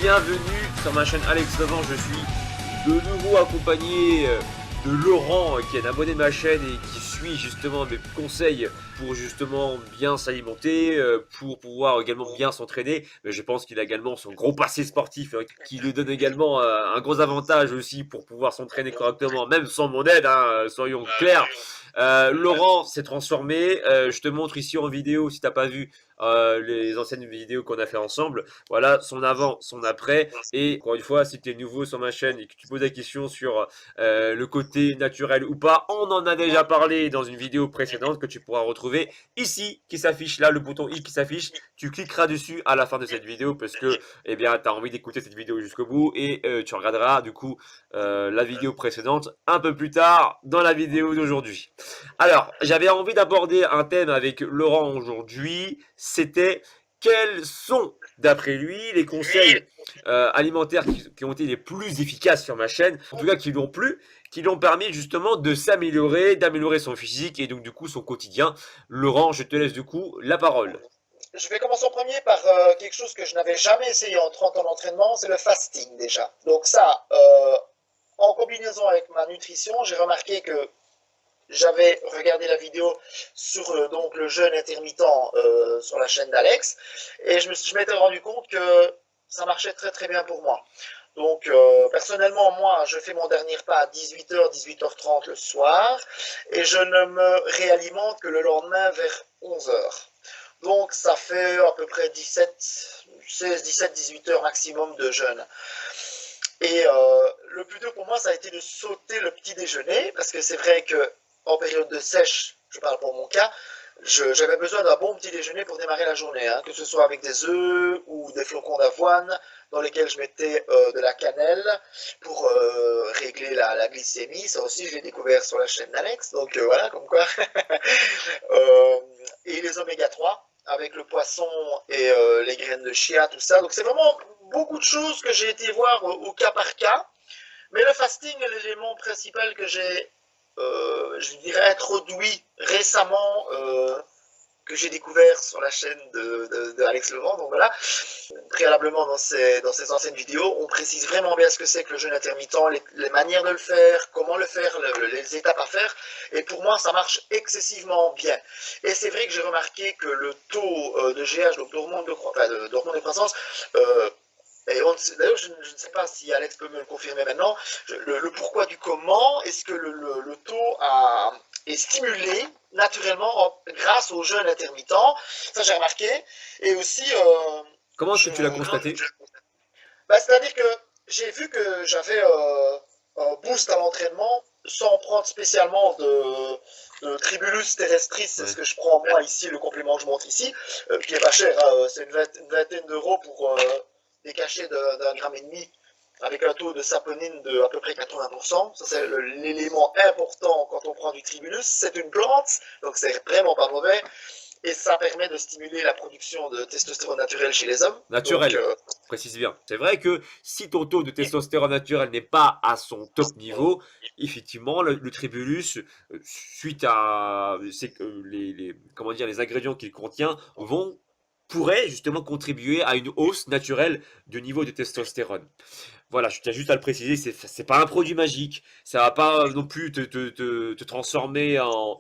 bienvenue sur ma chaîne Alex Levent. Je suis de nouveau accompagné de Laurent qui est un abonné de ma chaîne et qui suit justement mes conseils pour justement bien s'alimenter, pour pouvoir également bien s'entraîner. Mais je pense qu'il a également son gros passé sportif qui lui donne également un gros avantage aussi pour pouvoir s'entraîner correctement, même sans mon aide, hein, soyons clairs. Laurent s'est transformé, je te montre ici en vidéo si t'as pas vu les anciennes vidéos qu'on a fait ensemble. Voilà son avant, son après. Et encore une fois, si tu es nouveau sur ma chaîne et que tu poses des questions sur le côté naturel ou pas, on en a déjà parlé dans une vidéo précédente que tu pourras retrouver ici, qui s'affiche là, le bouton i qui s'affiche. Tu cliqueras dessus à la fin de cette vidéo parce que eh bien, tu as envie d'écouter cette vidéo jusqu'au bout et tu regarderas du coup la vidéo précédente un peu plus tard dans la vidéo d'aujourd'hui. Alors, j'avais envie d'aborder un thème avec Laurent aujourd'hui, c'était quels sont, d'après lui, les conseils alimentaires qui ont été les plus efficaces sur ma chaîne, en tout cas qui lui ont plu, qui lui ont permis justement de s'améliorer, d'améliorer son physique et donc du coup son quotidien. Laurent, je te laisse du coup la parole. Je vais commencer en premier par quelque chose que je n'avais jamais essayé en 30 ans d'entraînement, c'est le fasting déjà. Donc ça, en combinaison avec ma nutrition, j'ai remarqué que j'avais regardé la vidéo sur donc le jeûne intermittent sur la chaîne d'Alex et je m'étais rendu compte que ça marchait très très bien pour moi. Donc personnellement, moi, je fais mon dernier repas à 18h, 18h30 le soir et je ne me réalimente que le lendemain vers 11h. Donc ça fait à peu près 16, 17, 18 heures maximum de jeûne. Et le plus dur pour moi, ça a été de sauter le petit déjeuner, parce que c'est vrai qu'en période de sèche, je parle pour mon cas, j'avais besoin d'un bon petit déjeuner pour démarrer la journée, hein, que ce soit avec des œufs ou des flocons d'avoine, dans lesquels je mettais de la cannelle pour régler la glycémie. Ça aussi, je l'ai découvert sur la chaîne d'Alex, donc voilà, comme quoi. Et les oméga 3 avec le poisson et les graines de chia, tout ça. Donc c'est vraiment beaucoup de choses que j'ai été voir au cas par cas. Mais le fasting est l'élément principal que j'ai, je dirais, introduit récemment, que j'ai découvert sur la chaîne de Alex Levent. Donc voilà, préalablement dans ces anciennes vidéos, on précise vraiment bien ce que c'est que le jeûne intermittent, les manières de le faire, comment le faire, les étapes à faire. Et pour moi, ça marche excessivement bien. Et c'est vrai que j'ai remarqué que le taux de GH, donc d'hormones de croissance, d'ailleurs, je ne sais pas si Alex peut me le confirmer maintenant, le pourquoi du comment, est-ce que le taux est stimulé naturellement grâce au jeûne intermittent, ça j'ai remarqué, et aussi... Comment est-ce que tu l'as constaté? C'est-à-dire que j'ai vu que j'avais un boost à l'entraînement sans prendre spécialement de Tribulus terrestris, c'est ce que je prends moi ici, le complément que je montre ici, qui est pas cher, hein, c'est une vingtaine d'euros pour des cachets d'un gramme et demi, avec un taux de saponine de à peu près 80%. Ça, c'est l'élément important quand on prend du Tribulus. C'est une plante, donc c'est vraiment pas mauvais. Et ça permet de stimuler la production de testostérone naturel chez les hommes. Naturel, donc, précise bien. C'est vrai que si ton taux de testostérone naturel n'est pas à son top niveau, effectivement, le Tribulus, suite à comment dire, les ingrédients qu'il contient, pourrait justement contribuer à une hausse naturelle du niveau de testostérone. Voilà, je tiens juste à le préciser, c'est pas un produit magique, ça va pas non plus te transformer en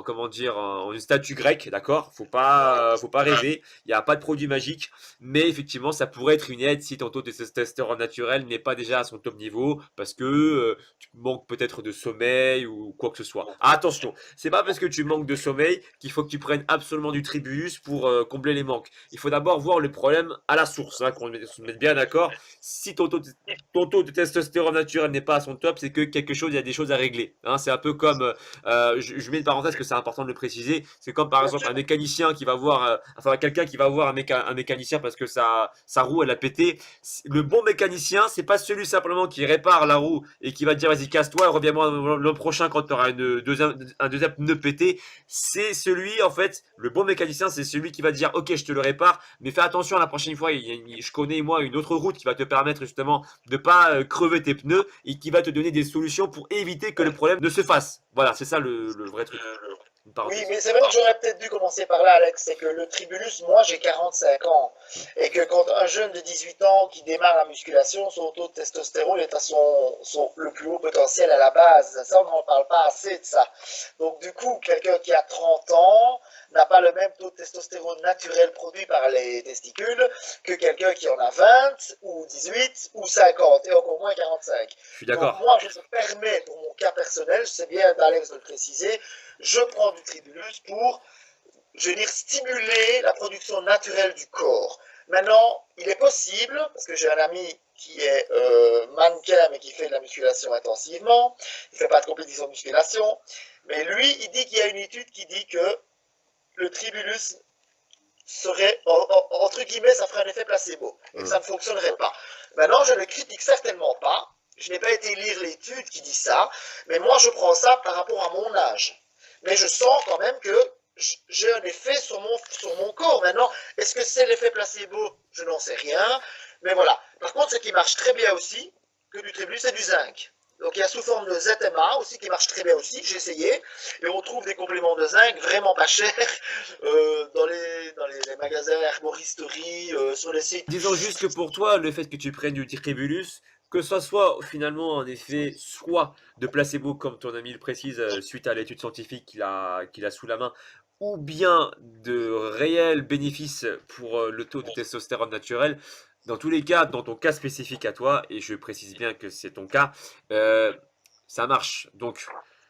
comment dire, en une statue grecque, d'accord? Faut pas rêver, il n'y a pas de produit magique, mais effectivement, ça pourrait être une aide si ton taux de testostérone naturel n'est pas déjà à son top niveau, parce que tu manques peut-être de sommeil ou quoi que ce soit. Ah, attention, c'est pas parce que tu manques de sommeil qu'il faut que tu prennes absolument du Tribulus pour combler les manques. Il faut d'abord voir le problème à la source, hein, qu'on se mette bien d'accord. Si ton taux de testostérone naturel n'est pas à son top, c'est que quelque chose, il y a des choses à régler. Hein, c'est un peu comme, je mets une parenthèse que c'est important de le préciser, c'est comme par exemple un mécanicien qui va voir, enfin quelqu'un qui va voir un mécanicien parce que sa roue elle a pété. Le bon mécanicien, c'est pas celui simplement qui répare la roue et qui va te dire vas-y casse-toi, reviens-moi l'an prochain quand tu auras un deuxième pneu pété. C'est celui, en fait, le bon mécanicien, c'est celui qui va te dire ok je te le répare, mais fais attention la prochaine fois, je connais moi une autre route qui va te permettre justement de pas crever tes pneus et qui va te donner des solutions pour éviter que le problème ne se fasse. Voilà, c'est ça le vrai truc. Une Oui, parenthèse. mais c'est vrai que j'aurais peut-être dû commencer par là, Alex. C'est que le tribulus, moi j'ai 45 ans. Et que quand un jeune de 18 ans qui démarre la musculation, son taux de testostérone est à le plus haut potentiel à la base. Ça, on n'en parle pas assez de ça. Donc du coup, quelqu'un qui a 30 ans n'a pas le même taux de testostérone naturel produit par les testicules que quelqu'un qui en a 20 ou 18 ou 50 et encore moins 45. Je suis Donc d'accord. moi, je me permets, pour mon cas personnel, c'est bien d'Alex de le préciser, je prends du tribulus pour, je veux dire, stimuler la production naturelle du corps. Maintenant, il est possible, parce que j'ai un ami qui est mannequin mais qui fait de la musculation intensivement, il ne fait pas de compétition de musculation, mais lui, il dit qu'il y a une étude qui dit que le tribulus serait, entre guillemets, ça ferait un effet placebo, et que ça ne fonctionnerait pas. Maintenant, je ne critique certainement pas, je n'ai pas été lire l'étude qui dit ça, mais moi, je prends ça par rapport à mon âge. Mais je sens quand même que j'ai un effet sur mon corps. Maintenant, est-ce que c'est l'effet placebo? Je n'en sais rien. Mais voilà. Par contre, ce qui marche très bien aussi, que du tribulus, c'est du zinc. Donc il y a sous forme de ZMA aussi qui marche très bien aussi, j'ai essayé, et on trouve des compléments de zinc vraiment pas chers dans les magasins herboristerie, sur les sites. Disons juste que pour toi, le fait que tu prennes du tribulus, que ce soit finalement un effet soit de placebo, comme ton ami le précise, suite à l'étude scientifique qu'il a sous la main, ou bien de réels bénéfices pour le taux de testostérone naturel, dans tous les cas, dans ton cas spécifique à toi, et je précise bien que c'est ton cas, euh, ça marche. Donc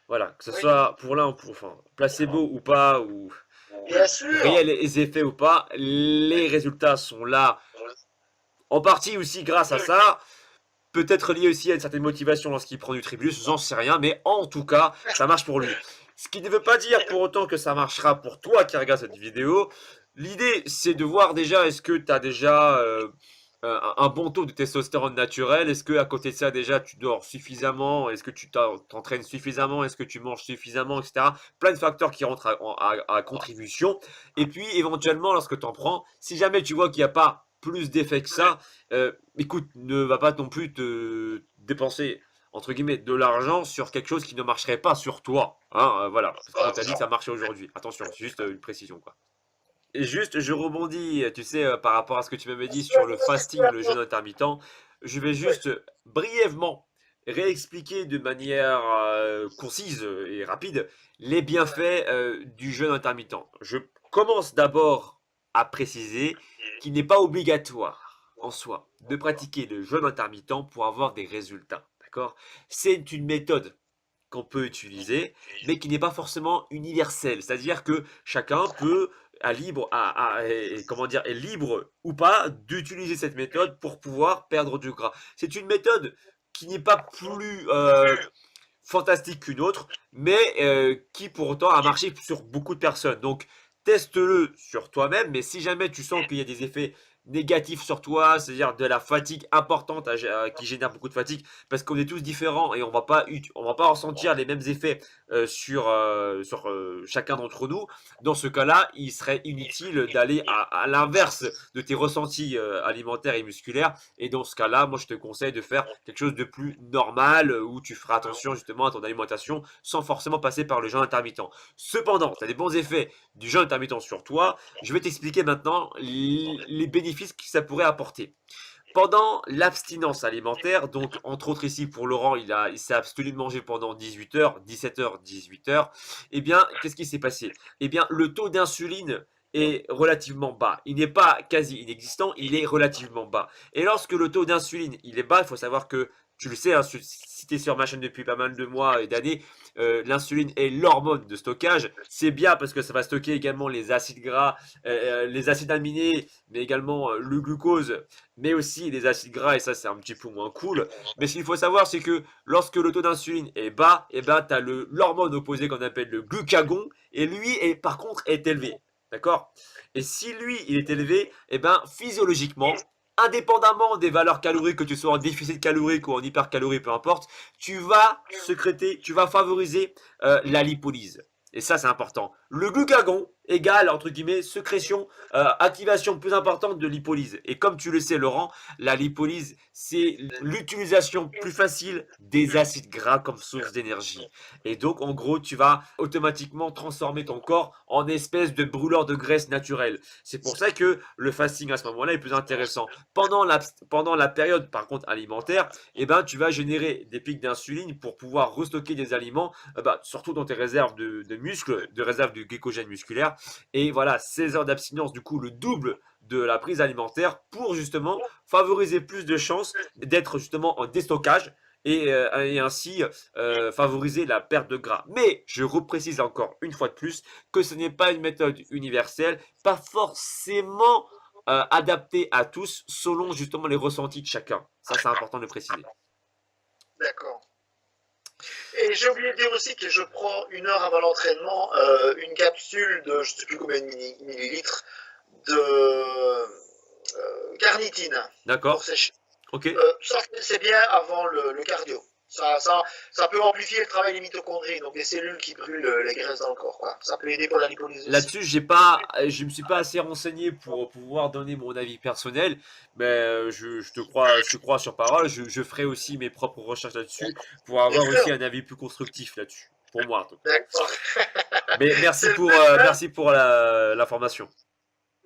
voilà, que ce Oui, soit pour l'un ou pour, enfin, placebo ou pas, ou bien sûr. réels effets ou pas, les résultats sont là en partie aussi grâce à ça, peut-être lié aussi à une certaine motivation lorsqu'il prend du tribulus, j'en sais rien, mais en tout cas, ça marche pour lui. Ce qui ne veut pas dire pour autant que ça marchera pour toi qui regarde cette vidéo. L'idée, c'est de voir déjà, est-ce que tu as déjà un bon taux de testostérone naturel? Est-ce que à côté de ça, déjà, tu dors suffisamment? Est-ce que tu t'entraînes suffisamment? Est-ce que tu manges suffisamment, etc. Plein de facteurs qui rentrent à contribution. Et puis, éventuellement, lorsque tu en prends, si jamais tu vois qu'il n'y a pas plus d'effet que ça, écoute, ne va pas non plus te dépenser entre guillemets de l'argent sur quelque chose qui ne marcherait pas sur toi. Hein, voilà, parce qu'on t'a dit que ça marchait aujourd'hui. Attention, c'est juste une précision quoi. Et juste, je rebondis, tu sais, par rapport à ce que tu m'avais dit sur le fasting, le jeûne intermittent. Je vais Oui, juste brièvement réexpliquer de manière concise et rapide les bienfaits du jeûne intermittent. Je commence d'abord à préciser qu'il n'est pas obligatoire en soi de pratiquer le jeûne intermittent pour avoir des résultats. D'accord? C'est une méthode qu'on peut utiliser, mais qui n'est pas forcément universelle. C'est-à-dire que chacun peut comment dire, est libre ou pas d'utiliser cette méthode pour pouvoir perdre du gras. C'est une méthode qui n'est pas plus fantastique qu'une autre, mais qui pour autant a marché sur beaucoup de personnes. Donc teste-le sur toi-même, mais si jamais tu sens qu'il y a des effets négatifs sur toi, c'est-à-dire de la fatigue importante qui génère beaucoup de fatigue, parce qu'on est tous différents et on va pas ressentir les mêmes effets sur chacun d'entre nous. Dans ce cas-là, il serait inutile d'aller à l'inverse de tes ressentis alimentaires et musculaires. Et dans ce cas-là, moi je te conseille de faire quelque chose de plus normal où tu feras attention justement à ton alimentation sans forcément passer par le jeûne intermittent. Cependant, tu as des bons effets du jeûne intermittent sur toi. Je vais t'expliquer maintenant les bénéfices que ça pourrait apporter. Pendant l'abstinence alimentaire, donc entre autres ici pour Laurent, il s'est abstenu de manger pendant 18 heures, 17 heures, 18 heures. Eh bien, qu'est-ce qui s'est passé? Eh bien, le taux d'insuline est relativement bas. Il n'est pas quasi inexistant, il est relativement bas. Et lorsque le taux d'insuline il est bas, il faut savoir que tu le sais, hein, si tu es sur ma chaîne depuis pas mal de mois et d'années, l'insuline est l'hormone de stockage. C'est bien parce que ça va stocker également les acides gras, les acides aminés, mais également le glucose, mais aussi les acides gras, et ça c'est un petit peu moins cool. Mais ce qu'il faut savoir, c'est que lorsque le taux d'insuline est bas, et ben, tu as l'hormone opposée qu'on appelle le glucagon, et lui, par contre, est élevé. D'accord? Et si lui, il est élevé, et ben, physiologiquement, indépendamment des valeurs caloriques, que tu sois en déficit calorique ou en hypercalorie, peu importe, tu vas sécréter, tu vas favoriser la lipolyse. Et ça, c'est important. le glucagon égale, entre guillemets, sécrétion, activation plus importante de lipolyse. Et comme tu le sais, Laurent, la lipolyse, c'est l'utilisation plus facile des acides gras comme source d'énergie. Et donc, en gros, tu vas automatiquement transformer ton corps en espèce de brûleur de graisse naturelle. C'est pour ça que le fasting à ce moment-là est plus intéressant. Pendant la période, par contre, alimentaire, eh ben, tu vas générer des pics d'insuline pour pouvoir restocker des aliments, surtout dans tes réserves de muscles, de réserves de glycogène musculaire. Et voilà, 16 heures d'abstinence, du coup, le double de la prise alimentaire pour justement favoriser plus de chances d'être justement en déstockage et ainsi favoriser la perte de gras. Mais je reprécise encore une fois de plus que ce n'est pas une méthode universelle, pas forcément adaptée à tous selon justement les ressentis de chacun. Ça, c'est important de le préciser. D'accord. Et j'ai oublié de dire aussi que je prends 1 heure avant l'entraînement une capsule de je ne sais plus combien de millilitres de carnitine D'accord. pour sécher. Ok. Ça, c'est bien avant le cardio. Ça peut amplifier le travail des mitochondries, donc des cellules qui brûlent les graisses dans le corps, quoi. Ça peut aider pour la lipolyse aussi. Là-dessus, je me suis pas assez renseigné pour pouvoir donner mon avis personnel, mais je te crois sur parole. Je ferai aussi mes propres recherches là-dessus pour avoir aussi un avis plus constructif là-dessus. Pour moi, en tout cas. D'accord. Mais merci pour l'information.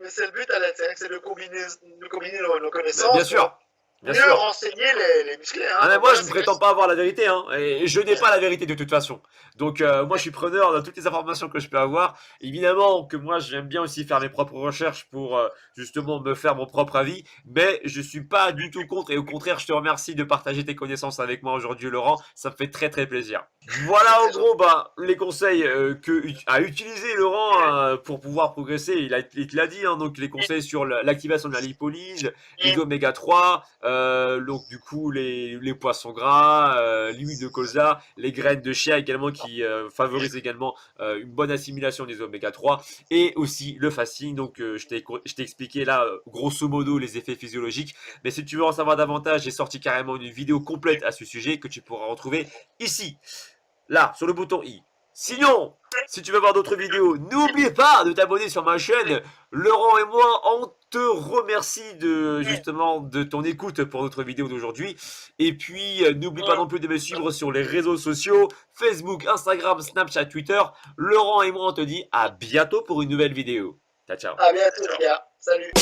Mais c'est le but à la tête, c'est de combiner nos connaissances. Bien sûr. Bien mieux sûr. renseigner les musclés. Hein. Ah, mais moi, je ne prétends pas avoir la vérité, hein, et je n'ai pas la vérité de toute façon. Donc, moi, je suis preneur de toutes les informations que je peux avoir. Évidemment que moi, j'aime bien aussi faire mes propres recherches pour justement me faire mon propre avis, mais je suis pas du tout contre, et au contraire, je te remercie de partager tes connaissances avec moi aujourd'hui, Laurent. Ça me fait très très plaisir. Voilà, en gros, les conseils à utiliser, Laurent, pour pouvoir progresser. Il l'a dit, hein, donc les conseils sur l'activation de la lipolyse, les oméga 3, donc du coup les poissons gras, l'huile de colza, les graines de chia également qui favorisent également une bonne assimilation des oméga 3 et aussi le fasting. Donc je t'ai expliqué là grosso modo les effets physiologiques, mais si tu veux en savoir davantage, j'ai sorti carrément une vidéo complète à ce sujet que tu pourras retrouver ici, là, sur le bouton i. Sinon, si tu veux voir d'autres vidéos, n'oublie pas de t'abonner sur ma chaîne. Laurent et moi, on te remercie justement de ton écoute pour notre vidéo d'aujourd'hui. Et puis, n'oublie pas non plus de me suivre sur les réseaux sociaux, Facebook, Instagram, Snapchat, Twitter. Laurent et moi, on te dit à bientôt pour une nouvelle vidéo. Ciao, ciao. À bientôt, les gars. Salut.